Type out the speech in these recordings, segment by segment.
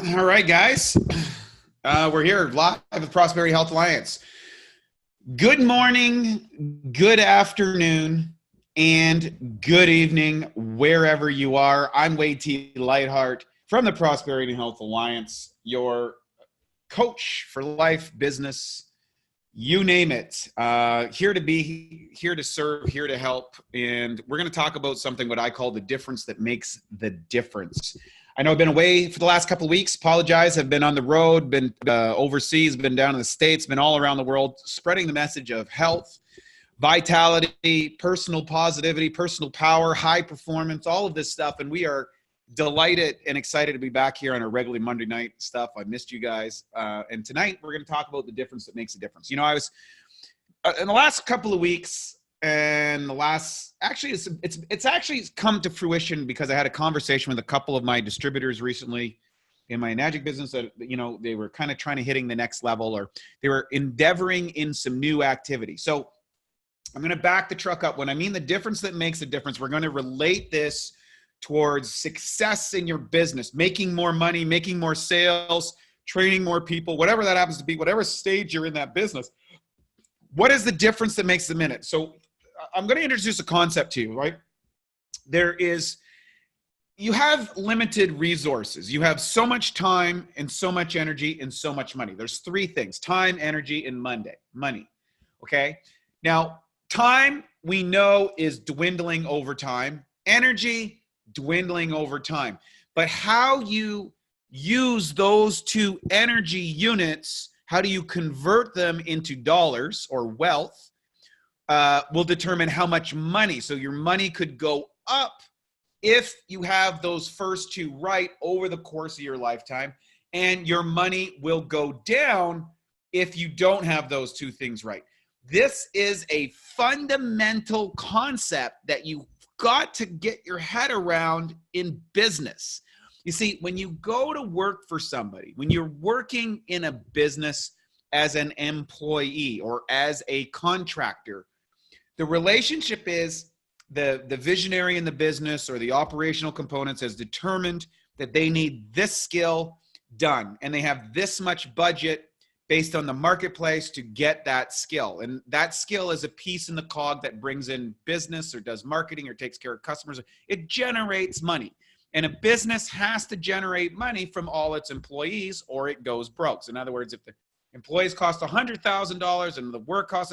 All right, guys. We're here live at the Prosperity Health Alliance. Good morning, good afternoon, and good evening, wherever you are. I'm Wade T. Lightheart from the Prosperity Health Alliance, your coach for life, business, you name it. Here to be, here to serve, here to help. And we're going to talk about something what I call the difference that makes the difference. I know I've been away for the last couple of weeks. Apologize. I've been on the road, been overseas, been down in the States, been all around the world, spreading the message of health, vitality, personal positivity, personal power, high performance, all of this stuff. And we are delighted and excited to be back here on our regular Monday night stuff. I missed you guys. And tonight we're going to talk about the difference that makes a difference. You know, I was in the last couple of weeks and it's actually come to fruition because I had a conversation with a couple of my distributors recently in my Enagic business that, you know, they were kind of trying to hitting the next level, or they were endeavoring in some new activity. So I'm going to back the truck up. When I mean the difference that makes a difference, we're going to relate this towards success in your business, making more money, making more sales, training more people, whatever that happens to be, whatever stage you're in that business. What is the difference that makes the minute? So I'm going to introduce a concept to you, right? You have limited resources. You have so much time and so much energy and so much money. There's three things: time, energy, and money. Okay. Now, time we know is dwindling over time. Energy, dwindling over time. But how you use those two energy units, how do you convert them into dollars or wealth, will determine how much money. So your money could go up if you have those first two right over the course of your lifetime, and your money will go down if you don't have those two things right. This is a fundamental concept that you got to get your head around in business. You see, when you go to work for somebody, when you're working in a business as an employee or as a contractor, the relationship is the visionary in the business or the operational components has determined that they need this skill done, and they have this much budget based on the marketplace to get that skill. And that skill is a piece in the cog that brings in business or does marketing or takes care of customers. It generates money. And a business has to generate money from all its employees or it goes broke. So in other words, if the employees cost $100,000 and the work costs,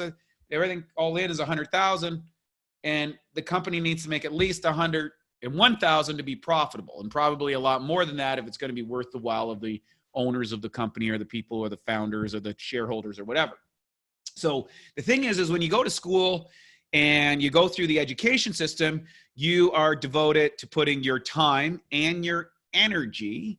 everything all in is $100,000, and the company needs to make at least $101,000 to be profitable, and probably a lot more than that if it's going to be worth the while of the owners of the company or the people or the founders or the shareholders or whatever. So the thing is when you go to school and you go through the education system, you are devoted to putting your time and your energy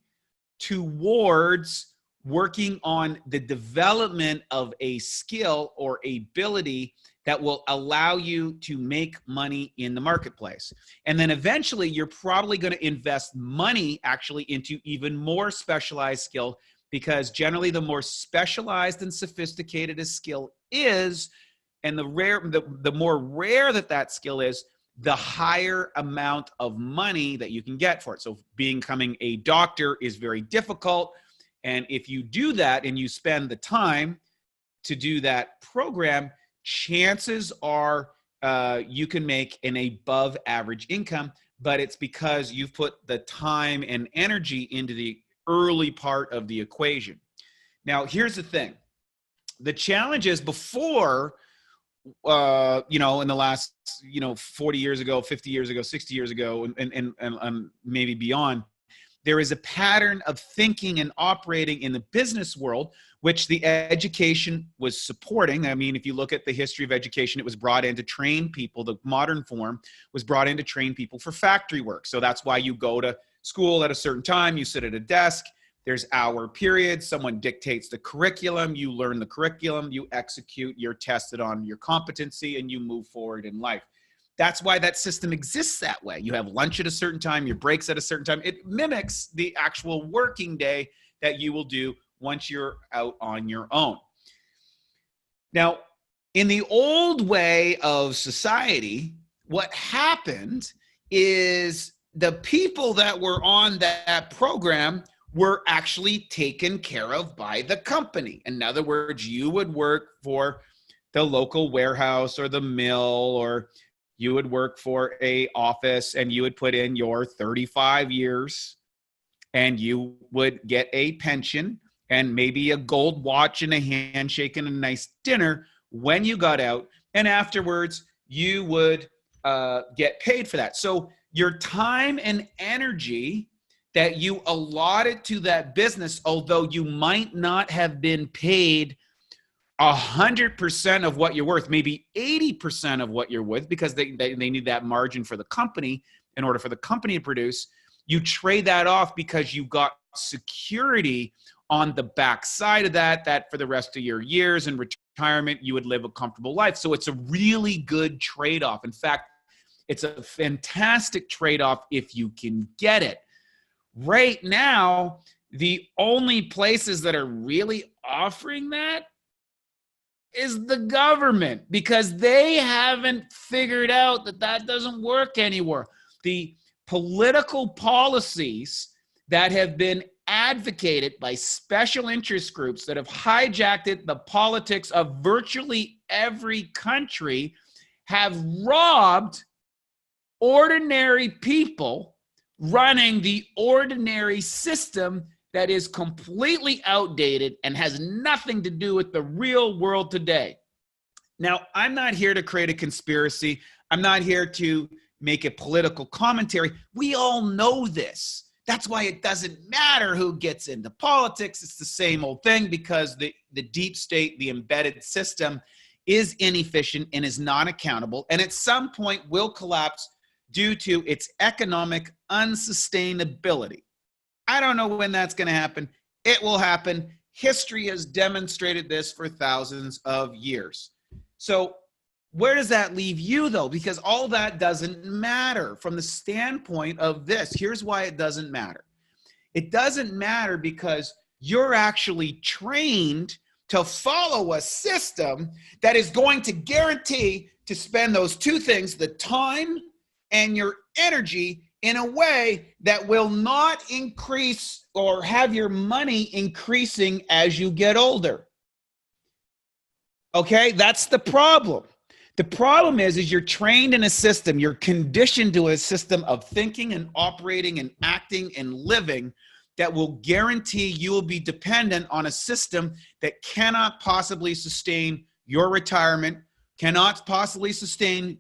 towards working on the development of a skill or ability that will allow you to make money in the marketplace. And then eventually you're probably going to invest money actually into even more specialized skill, because generally the more specialized and sophisticated a skill is, and the more rare that skill is, the higher amount of money that you can get for it. So becoming a doctor is very difficult. And if you do that and you spend the time to do that program, chances are you can make an above average income, but it's because you've put the time and energy into the early part of the equation. Now, here's the thing. The challenge is before, in the last, 40 years ago, 50 years ago, 60 years ago, and maybe beyond, there is a pattern of thinking and operating in the business world, which the education was supporting. I mean, if you look at the history of education, it was brought in to train people. The modern form was brought in to train people for factory work. So that's why you go to school at a certain time, you sit at a desk, there's hour periods, someone dictates the curriculum, you learn the curriculum, you execute, you're tested on your competency, and you move forward in life. That's why that system exists that way. You have lunch at a certain time, your breaks at a certain time. It mimics the actual working day that you will do once you're out on your own. Now, in the old way of society, what happened is the people that were on that program were actually taken care of by the company. In other words, you would work for the local warehouse or the mill, or you would work for a office and you would put in your 35 years and you would get a pension and maybe a gold watch and a handshake and a nice dinner when you got out. And afterwards, you would get paid for that. So your time and energy that you allotted to that business, although you might not have been paid 100% of what you're worth, maybe 80% of what you're worth, because they need that margin for the company in order for the company to produce, you trade that off because you got security on the backside of that for the rest of your years in retirement, you would live a comfortable life. So it's a really good trade-off. In fact, it's a fantastic trade-off if you can get it. Right now, the only places that are really offering that is the government, because they haven't figured out that doesn't work anymore. The political policies that have been advocated by special interest groups that have hijacked the politics of virtually every country have robbed ordinary people running the ordinary system that is completely outdated and has nothing to do with the real world today. Now, I'm not here to create a conspiracy. I'm not here to make a political commentary. We all know this. That's why it doesn't matter who gets into politics. It's the same old thing, because the deep state, the embedded system, is inefficient and is not accountable, and at some point will collapse due to its economic unsustainability. I don't know when that's going to happen. It will happen. History has demonstrated this for thousands of years. So where does that leave you, though? Because all that doesn't matter from the standpoint of this. Here's why it doesn't matter. It doesn't matter because you're actually trained to follow a system that is going to guarantee to spend those two things, the time and your energy, in a way that will not increase or have your money increasing as you get older. Okay, that's the problem. The problem is you're trained in a system, you're conditioned to a system of thinking and operating and acting and living that will guarantee you will be dependent on a system that cannot possibly sustain your retirement, cannot possibly sustain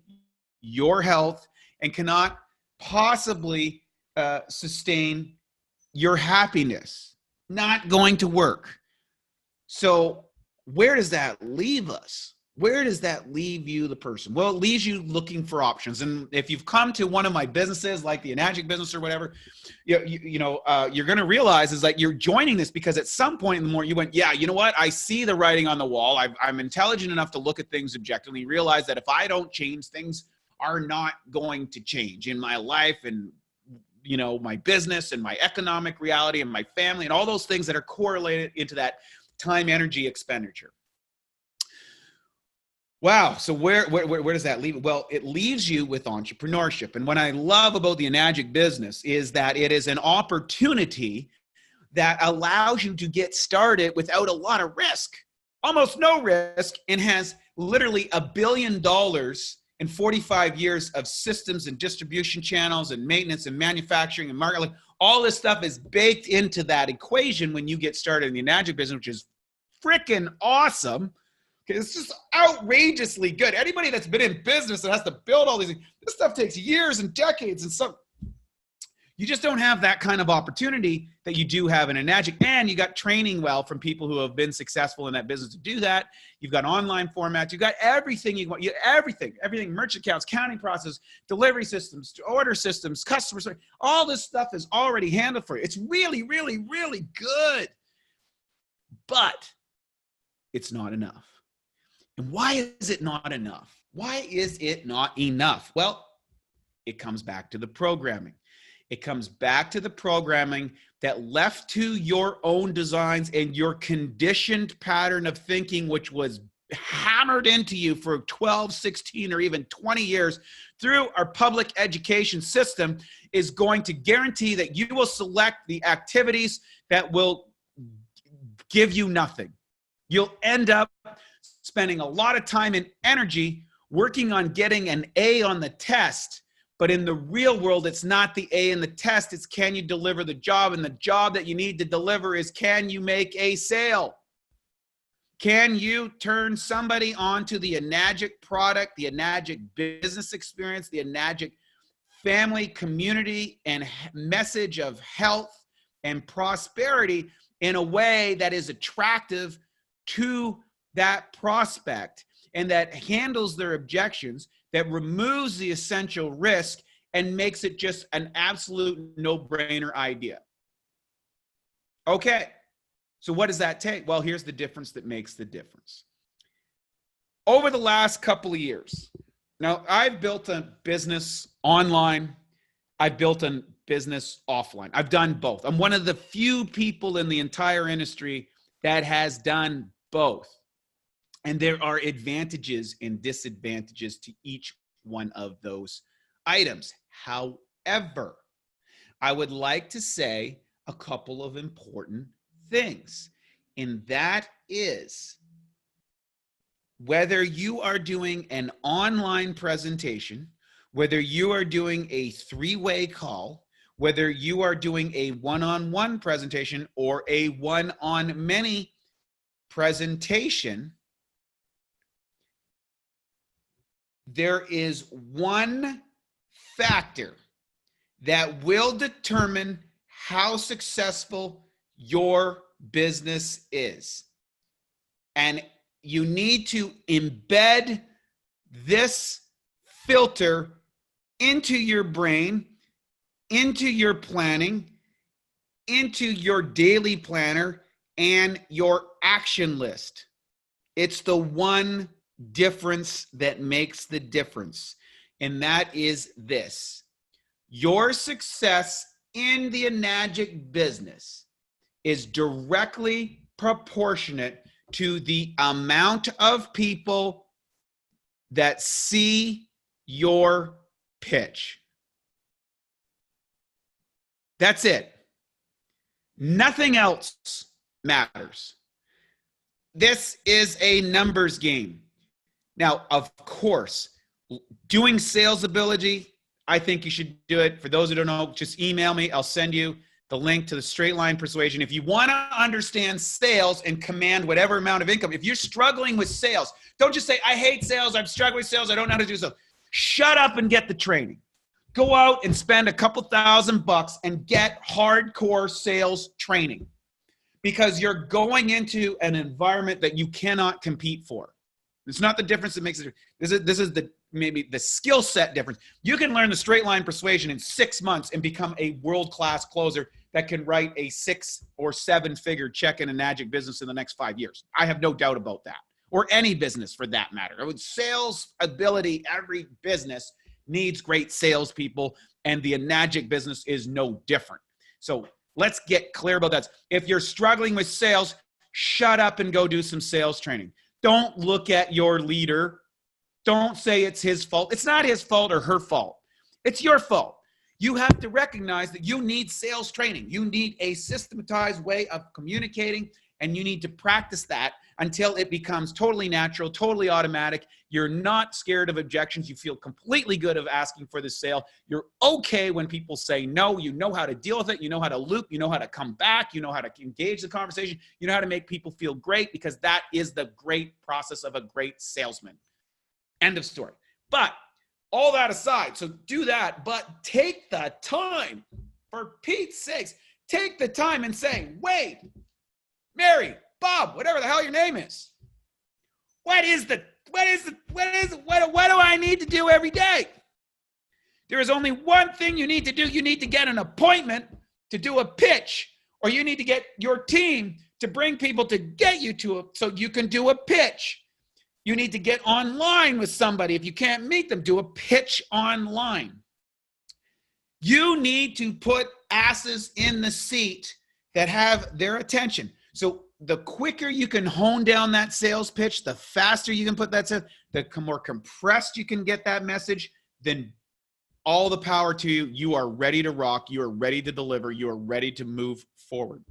your health, and cannot possibly sustain your happiness. Not going to work. So where does that leave us? Where does that leave you, the person? Well, it leaves you looking for options. And if you've come to one of my businesses, like the Enagic business or whatever, you're going to realize is that you're joining this because at some point in the morning you went, yeah, you know what? I see the writing on the wall. I'm intelligent enough to look at things objectively, realize that if I don't change, things are not going to change in my life and, my business and my economic reality and my family and all those things that are correlated into that time, energy expenditure. Wow. So where does that leave? Well, it leaves you with entrepreneurship. And what I love about the Enagic business is that it is an opportunity that allows you to get started without a lot of risk, almost no risk, and has literally $1 billion in 45 years of systems and distribution channels and maintenance and manufacturing and marketing. All this stuff is baked into that equation when you get started in the Enagic business, which is freaking awesome. It's just outrageously good. Anybody that's been in business that has to build all these things, this stuff takes years and decades, and so you just don't have that kind of opportunity that you do have in Enagic. And you got training well from people who have been successful in that business to do that. You've got online formats. You've got everything you want. Everything, merchant accounts, counting process, delivery systems, order systems, customer service. All this stuff is already handled for you. It's really, really, really good. But it's not enough. And why is it not enough? Why is it not enough? Well, it comes back to the programming. It comes back to the programming that left to your own designs and your conditioned pattern of thinking, which was hammered into you for 12, 16, or even 20 years through our public education system is going to guarantee that you will select the activities that will give you nothing. You'll end up spending a lot of time and energy working on getting an A on the test, but in the real world, it's not the A in the test, it's can you deliver the job, and the job that you need to deliver is can you make a sale? Can you turn somebody onto the Enagic product, the Enagic business experience, the Enagic family, community, and message of health and prosperity in a way that is attractive to that prospect and that handles their objections, that removes the essential risk and makes it just an absolute no-brainer idea? Okay. So what does that take? Well, here's the difference that makes the difference. Over the last couple of years, now I've built a business online. I've built a business offline. I've done both. I'm one of the few people in the entire industry that has done both. And there are advantages and disadvantages to each one of those items. However, I would like to say a couple of important things, and that is whether you are doing an online presentation, whether you are doing a three-way call, whether you are doing a one-on-one presentation or a one-on-many presentation, there is one factor that will determine how successful your business is. And you need to embed this filter into your brain, into your planning, into your daily planner, and your action list. It's the one difference that makes the difference. And that is this: your success in the Enagic business is directly proportionate to the amount of people that see your pitch. That's it. Nothing else matters. This is a numbers game. Now, of course, doing sales ability, I think you should do it. For those who don't know, just email me. I'll send you the link to the straight line persuasion. If you want to understand sales and command whatever amount of income, if you're struggling with sales, don't just say, I hate sales, I'm struggling with sales, I don't know how to do sales. Shut up and get the training. Go out and spend a couple $1,000 and get hardcore sales training, because you're going into an environment that you cannot compete for. It's not the difference that makes it. This is the maybe the skill set difference. You can learn the straight line persuasion in 6 months and become a world-class closer that can write a 6 or 7-figure check in a Enagic business in the next 5 years. I have no doubt about that, or any business for that matter. Sales ability, every business needs great salespeople, and the Enagic business is no different. So let's get clear about that. If you're struggling with sales, shut up and go do some sales training. Don't look at your leader. Don't say it's his fault. It's not his fault or her fault. It's your fault. You have to recognize that you need sales training. You need a systematized way of communicating, and you need to practice that until it becomes totally natural, totally automatic. You're not scared of objections. You feel completely good of asking for the sale. You're okay when people say no. You know how to deal with it. You know how to loop. You know how to come back. You know how to engage the conversation. You know how to make people feel great, because that is the great process of a great salesman. End of story. But all that aside, so do that, but take the time, for Pete's sakes, take the time and say, Wade, Mary, Bob, whatever the hell your name is, what do I need to do every day? There is only one thing you need to do. You need to get an appointment to do a pitch, or you need to get your team to bring people to get you to it so you can do a pitch. You need to get online with somebody. If you can't meet them, do a pitch online. You need to put asses in the seat that have their attention. So the quicker you can hone down that sales pitch, the faster you can put that sales, the more compressed you can get that message, then all the power to you. You are ready to rock. You are ready to deliver. You are ready to move forward.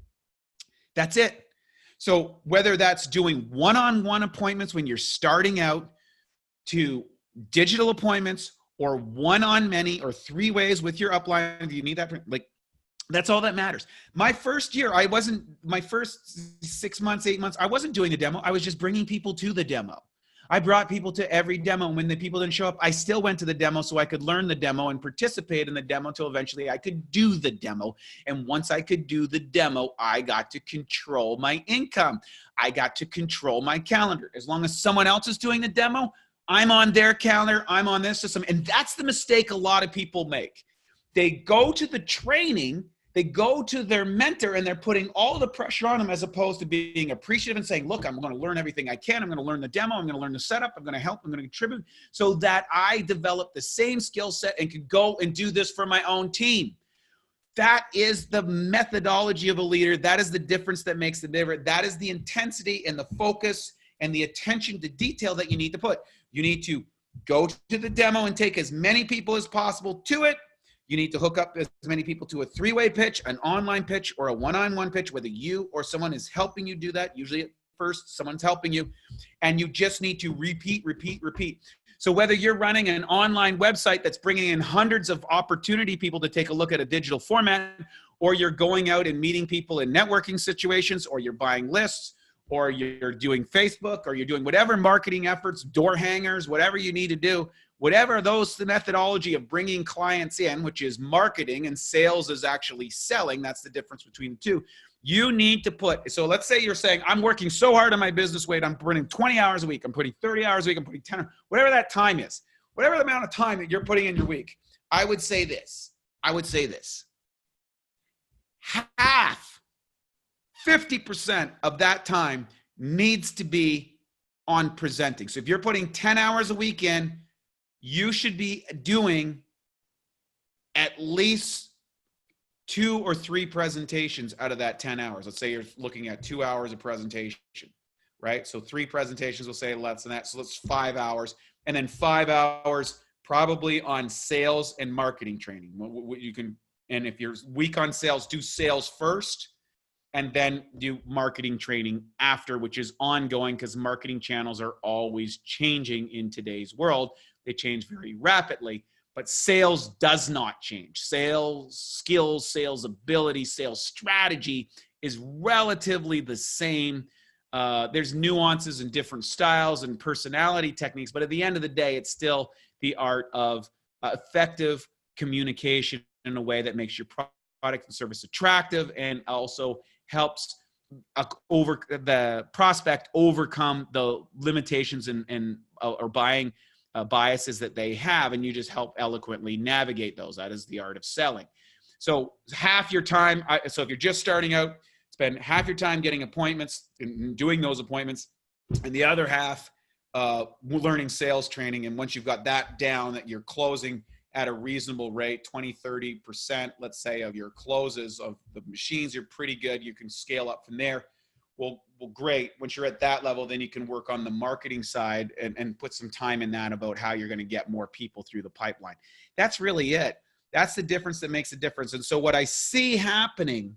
That's it. So whether that's doing one-on-one appointments when you're starting out, to digital appointments, or one-on-many, or 3 ways with your upline, do you need that? Like, that's all that matters. My first year, my first 6 months, 8 months, I wasn't doing a demo. I was just bringing people to the demo. I brought people to every demo. When the people didn't show up, I still went to the demo so I could learn the demo and participate in the demo until eventually I could do the demo. And once I could do the demo, I got to control my income. I got to control my calendar. As long as someone else is doing the demo, I'm on their calendar, I'm on this system. And that's the mistake a lot of people make. They go to the training, they go to their mentor, and they're putting all the pressure on them as opposed to being appreciative and saying, look, I'm going to learn everything I can. I'm going to learn the demo. I'm going to learn the setup. I'm going to help. I'm going to contribute so that I develop the same skill set and can go and do this for my own team. That is the methodology of a leader. That is the difference that makes the difference. That is the intensity and the focus and the attention to detail that you need to put. You need to go to the demo and take as many people as possible to it. You need to hook up as many people to a 3-way pitch, an online pitch, or a one-on-one pitch, whether you or someone is helping you do that. Usually at first, someone's helping you. And you just need to repeat, repeat, repeat. So whether you're running an online website that's bringing in hundreds of opportunity people to take a look at a digital format, or you're going out and meeting people in networking situations, or you're buying lists, or you're doing Facebook, or you're doing whatever marketing efforts, door hangers, whatever you need to do, whatever those, the methodology of bringing clients in, which is marketing, and sales is actually selling. That's the difference between the two. You need to put, so let's say you're saying, I'm working so hard on my business weight, I'm putting 20 hours a week, I'm putting 30 hours a week, I'm putting 10, whatever that time is, whatever the amount of time that you're putting in your week. I would say this, half, 50% of that time needs to be on presenting. So if you're putting 10 hours a week in, you should be doing at least 2 or 3 presentations out of that 10 hours. Let's say you're looking at 2 hours of presentation, right? So 3 presentations, we'll say less than that. So that's 5 hours. And then 5 hours probably on sales and marketing training. You can, and if you're weak on sales, do sales first and then do marketing training after, which is ongoing because marketing channels are always changing in today's world. They change very rapidly. But sales does not change. Sales skills, sales ability, sales strategy is relatively the same. There's nuances and different styles and personality techniques, but at the end of the day, it's still the art of effective communication in a way that makes your product and service attractive and also helps the prospect overcome the limitations or buying biases that they have, and you just help eloquently navigate those. That is the art of selling. So half your time, so if you're just starting out, spend half your time getting appointments and doing those appointments, and the other half learning sales training. And once you've got that down, that you're closing at a reasonable rate, 20, 30%, let's say, of your closes of the machines, you're pretty good. You can scale up from there. Well, great. Once you're at that level, then you can work on the marketing side and put some time in that about how you're going to get more people through the pipeline. That's really it. That's the difference that makes a difference. And so what I see happening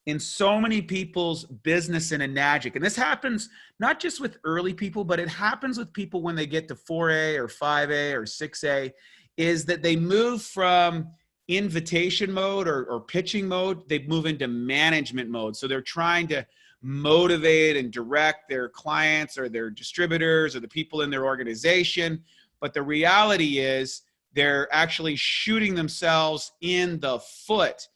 in so many people's business in Enagic, and this happens not just with early people, but it happens with people when they get to 4A or 5A or 6A, is that they move from invitation mode or pitching mode, they move into management mode. So they're trying to motivate and direct their clients or their distributors or the people in their organization. But the reality is they're actually shooting themselves in the foot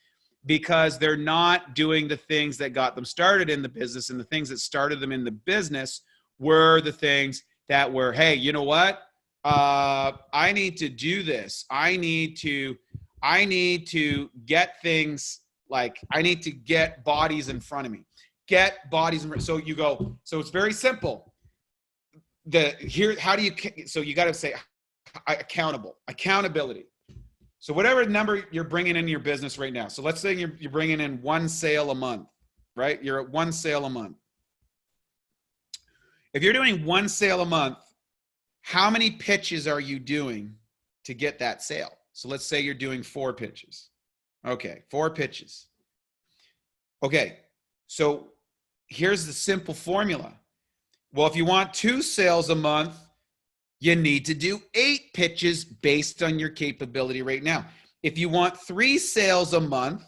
because they're not doing the things that got them started in the business. And the things that started them in the business were the things that were, hey, you know what? I need to do this. I need to get things like, I need to get bodies in front of me. Get bodies in. So you go, so it's very simple. How do you, so you got to say accountability. So whatever number you're bringing in your business right now. So let's say you're bringing in 1 sale a month, right? You're at 1 sale a month. if you're doing one sale a month, how many pitches are you doing to get that sale? So let's say you're doing 4 pitches. Okay, 4 pitches. Okay, so here's the simple formula. Well, if you want 2 sales a month, you need to do 8 pitches based on your capability right now. If you want 3 sales a month,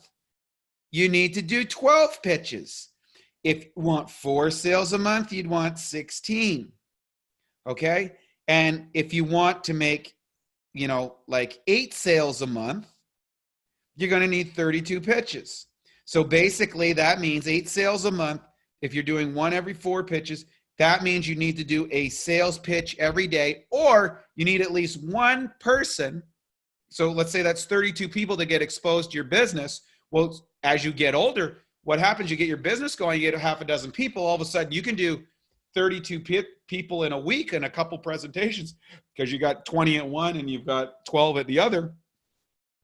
you need to do 12 pitches. If you want 4 sales a month, you'd want 16. Okay? And if you want to make, like 8 sales a month, you're going to need 32 pitches. So basically that means 8 sales a month. If you're doing 1 every 4 pitches, that means you need to do a sales pitch every day, or you need at least 1 person. So let's say that's 32 people that get exposed to your business. Well, as you get older, what happens? You get your business going, you get half a dozen people. All of a sudden, you can do 32 people in a week and a couple presentations because you got 20 at one and you've got 12 at the other,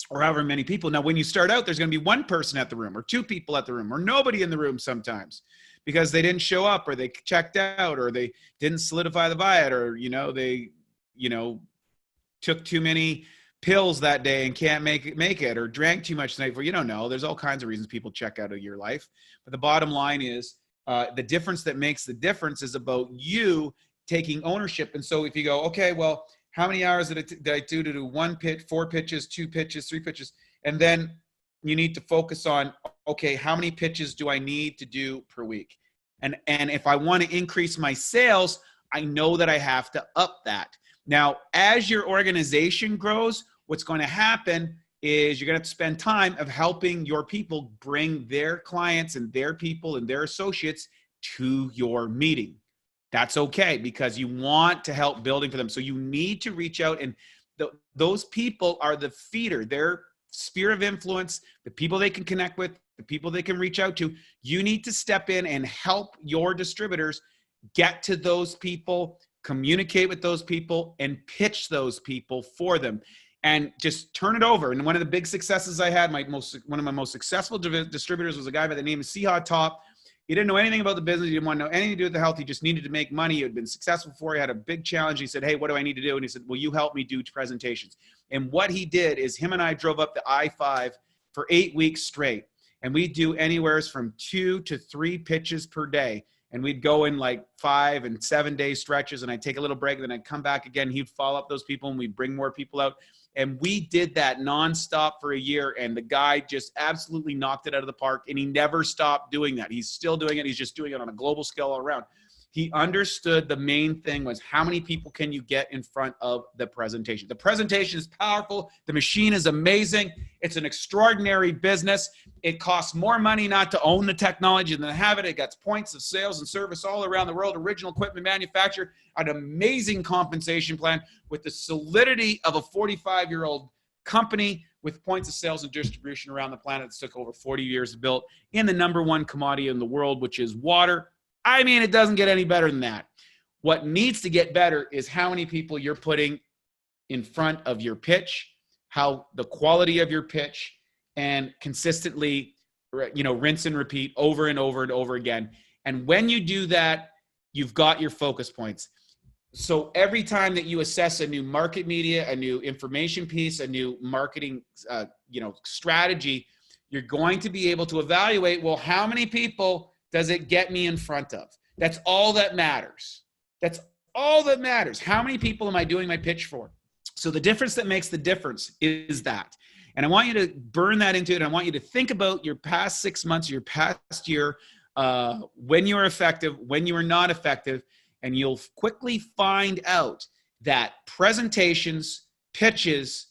or however many people. Now, when you start out, there's going to be 1 person at the room or 2 people at the room or nobody in the room sometimes because they didn't show up or they checked out or they didn't solidify the buy-it or, they, took too many pills that day and can't make it or drank too much the night before. You don't know. There's all kinds of reasons people check out of your life. But the bottom line is the difference that makes the difference is about you taking ownership. And so if you go, okay, well, how many hours did I do to do 1 pitch, 4 pitches, 2 pitches, 3 pitches? And then you need to focus on, okay, how many pitches do I need to do per week? And if I want to increase my sales, I know that I have to up that. Now, as your organization grows, what's going to happen is you're going to have to spend time of helping your people bring their clients and their people and their associates to your meeting. That's okay because you want to help building for them. So you need to reach out, and those people are the feeder, their sphere of influence, the people they can connect with, the people they can reach out to. You need to step in and help your distributors get to those people, communicate with those people, and pitch those people for them. And just turn it over. And one of the big successes I had, one of my most successful distributors was a guy by the name of Seha Top. He didn't know anything about the business. He didn't want to know anything to do with the health. He just needed to make money. He had been successful before. He had a big challenge. He said, hey, what do I need to do? And he said, will you help me do presentations? And what he did is him and I drove up the I-5 for 8 weeks straight. And we'd do anywhere from 2 to 3 pitches per day. And we'd go in like 5 and 7 day stretches. And I'd take a little break. And then I'd come back again. He'd follow up those people and we'd bring more people out. And we did that nonstop for a year. And the guy just absolutely knocked it out of the park. And he never stopped doing that. He's still doing it. He's just doing it on a global scale all around. He understood the main thing was how many people can you get in front of the presentation. The presentation is powerful. The machine is amazing. It's an extraordinary business. It costs more money not to own the technology than to have it. It gets points of sales and service all around the world. Original equipment manufacturer, an amazing compensation plan with the solidity of a 45-year-old company with points of sales and distribution around the planet that took over 40 years to build in the #1 commodity in the world, which is water. I mean, it doesn't get any better than that. What needs to get better is how many people you're putting in front of your pitch, how the quality of your pitch, and consistently, rinse and repeat over and over and over again. And when you do that, you've got your focus points. So every time that you assess a new market media, a new information piece, a new marketing, strategy, you're going to be able to evaluate, well, how many people does it get me in front of? That's all that matters. That's all that matters. How many people am I doing my pitch for? So the difference that makes the difference is that. And I want you to burn that into it. I want you to think about your past 6 months, your past year, when you were effective, when you were not effective, and you'll quickly find out that presentations, pitches,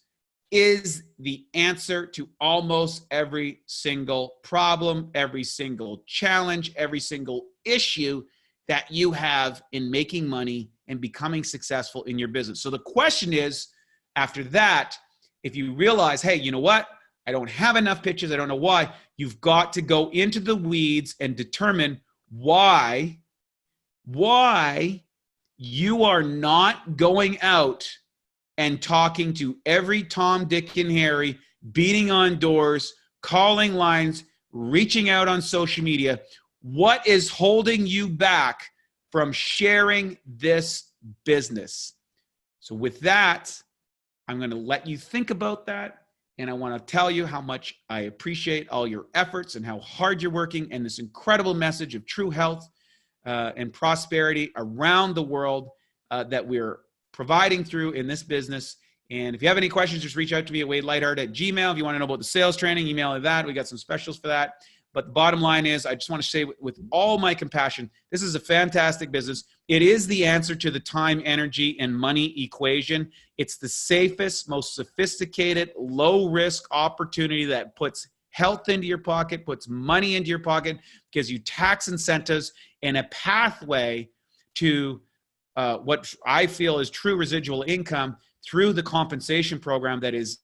is the answer to almost every single problem, every single challenge, every single issue that you have in making money and becoming successful in your business. So the question is, after that, if you realize, hey, you know what? I don't have enough pitches. I don't know why. You've got to go into the weeds and determine why you are not going out and talking to every Tom, Dick, and Harry, beating on doors, calling lines, reaching out on social media. What is holding you back from sharing this business. So with that, I'm going to let you think about that. And I want to tell you how much I appreciate all your efforts and how hard you're working, and this incredible message of true health and prosperity around the world that we're providing through in this business. And if you have any questions, just reach out to me at Lightheart@gmail. If you want to know about the sales training, email me that. We got some specials for that. But the bottom line is, I just want to say with all my compassion, this is a fantastic business. It is the answer to the time, energy, and money equation. It's the safest, most sophisticated, low-risk opportunity that puts health into your pocket, puts money into your pocket, gives you tax incentives, and a pathway to what I feel is true residual income through the compensation program that is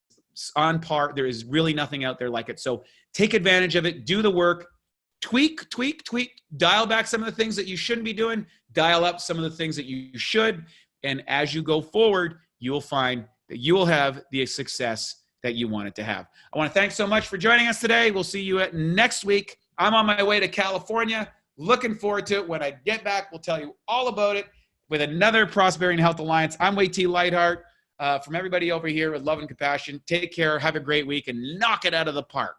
on par. There is really nothing out there like it. So take advantage of it, do the work, tweak, dial back some of the things that you shouldn't be doing, dial up some of the things that you should. And as you go forward, you will find that you will have the success that you wanted to have. I want to thank so much for joining us today. We'll see you next week. I'm on my way to California. Looking forward to it. When I get back, we'll tell you all about it with another Prosperity and Health Alliance. I'm Way-T Lightheart. From everybody over here with love and compassion, take care, have a great week, and knock it out of the park.